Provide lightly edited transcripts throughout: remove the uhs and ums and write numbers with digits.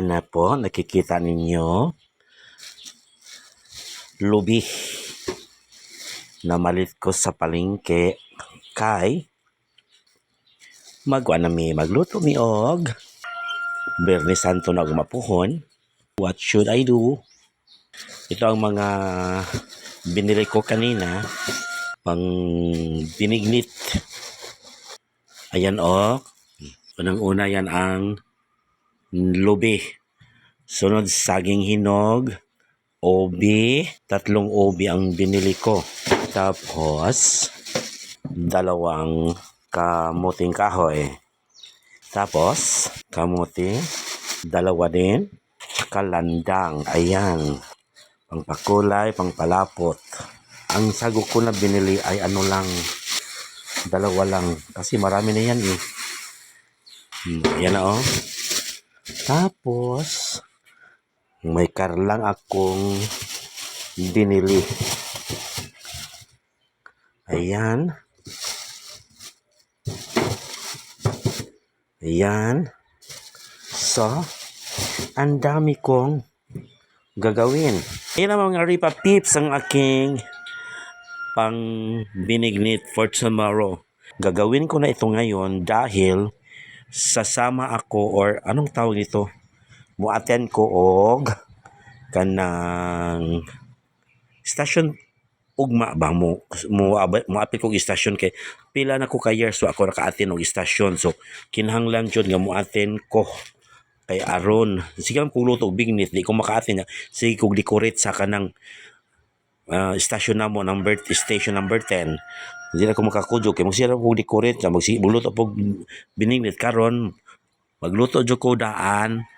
Ayan na po, nakikita ninyo. Lubi na malit ko sa palengke kay magluto mi og Bernes Santo na gumapuhon. What should I do? Ito ang mga binili ko kanina pang binignit. Ayan o. Unang-una yan ang lubi. Sunod saging hinog. Obi. 3 obi ang binili ko. Tapos, 2 kamuting kahoy. Tapos, kamuti. 2 din. Kalandang. Ayan. Pangpakulay, pangpalapot. Ang sago ko na binili ay ano lang. 2 lang. Kasi marami na yan eh. Ayan na oh. Tapos, may karlang akong binili. Ayan. Ayan. So, ang dami kong gagawin. Ayan ang mga Ripa Pips ang aking pang binignit for tomorrow. Gagawin ko na ito ngayon dahil sasama ako or anong tawag nito? Muaten ko og kanang station ugma ba mo apil kong istasyon kay pila na ko ka years so ako naka-attend og istasyon so kinahanglan jud nga muaten ko kay aron sige lang kung luto og bignit di ko maka-attend sige kog decorate sa kanang station namo station number 10 hindi na ko makakudyo kay magsira kog decorate sa magbuluto pog binignit karon magluto jud ko daan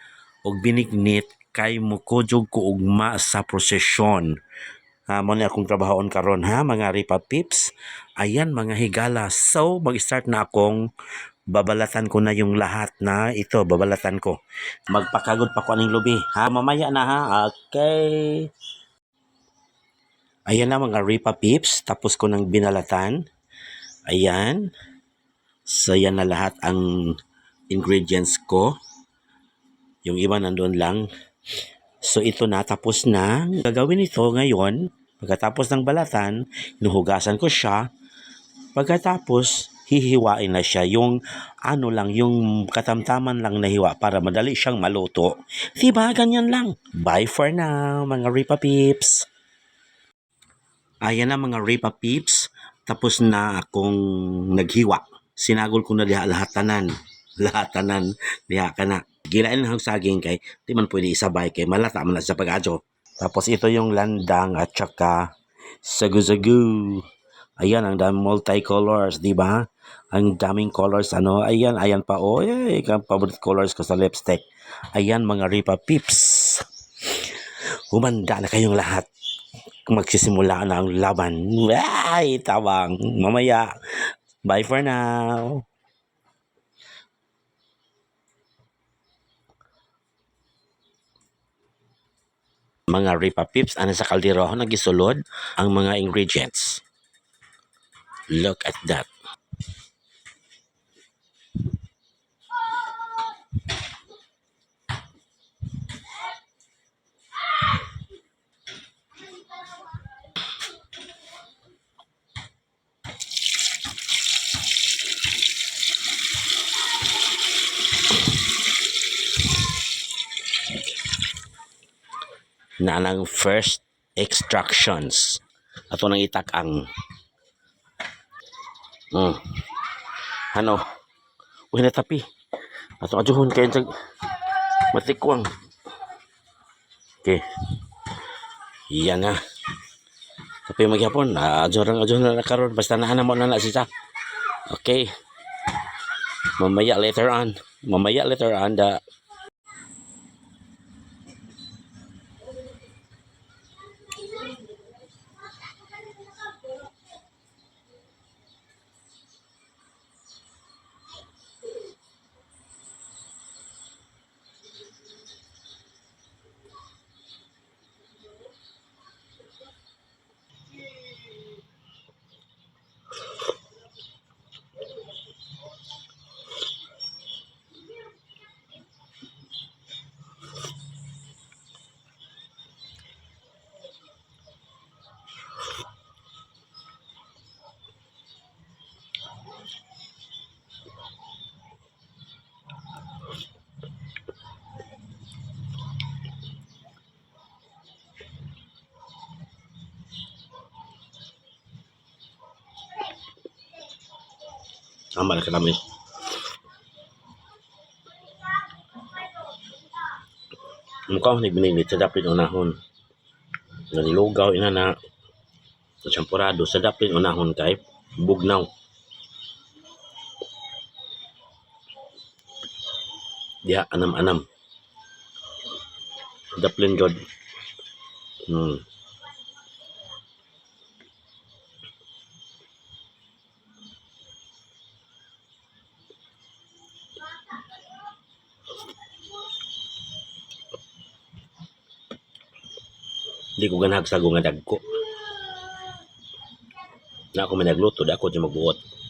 og binignit kay mukudyo ko ugma sa prosesyon. Mo na akong trabahoon karon ha mga Ripa Pips. Ayan mga higala. So mag-start na akong babalatan ko na yung lahat na ito babalatan ko. Magpakagod pa ko aning lubi ha mamaya na ha. Okay. Ayan na mga Ripa Pips. Tapos ko nang binalatan. Ayan. So yan na lahat ang ingredients ko. Yung iba nandun lang. So ito na, tapos na. Gagawin ito ngayon. Pagkatapos ng balatan, hinuhugasan ko siya. Pagkatapos, hihiwain na siya. Yung ano lang, yung katamtaman lang na hiwa para madali siyang maluto. Diba? Ganyan lang. Bye for now, mga Ripa Pips. Ayan na mga Ripa Pips. Tapos na akong naghiwa. Sinagol ko na lahatanan. Lahatanan. Diha ka na. Gilain lang ang saging kay di man pwede isabay kay malata man sa pag-adyo. Tapos ito yung landang at saka sagu-sagu. Ayan ang daming multi-colors, di ba? Ang daming colors ano. Ayan pa oh. Ang favorite colors ko sa lipstick. Ayan mga Ripa Pips. Humanda na kayong lahat. Magsisimula na ang laban. Ay, tawang. Mamaya. Bye for now. Mga Ripa Pips, ano sa kaldero ako nagisulod ang mga ingredients. Look at that. Na ang first extractions. Ato nang itakang. Ano? Uy natapi. Ato ajuhon kayo sa matikwang. Okay. Yan na. Tapi magyapon. Ajuhon na karon. Basta nahanam mo na siya. Okay. Mamaya later on. Tama na katamis. Mukha ko nagbinigit sa dapit unahon. Nanilugaw ina na champurado sa dapit unahon kay bugnaw. Diha anam-anam. Daplin jod. Di ko ganahag sago nga dagko. Na ako may nagluto, da ako di magbuot.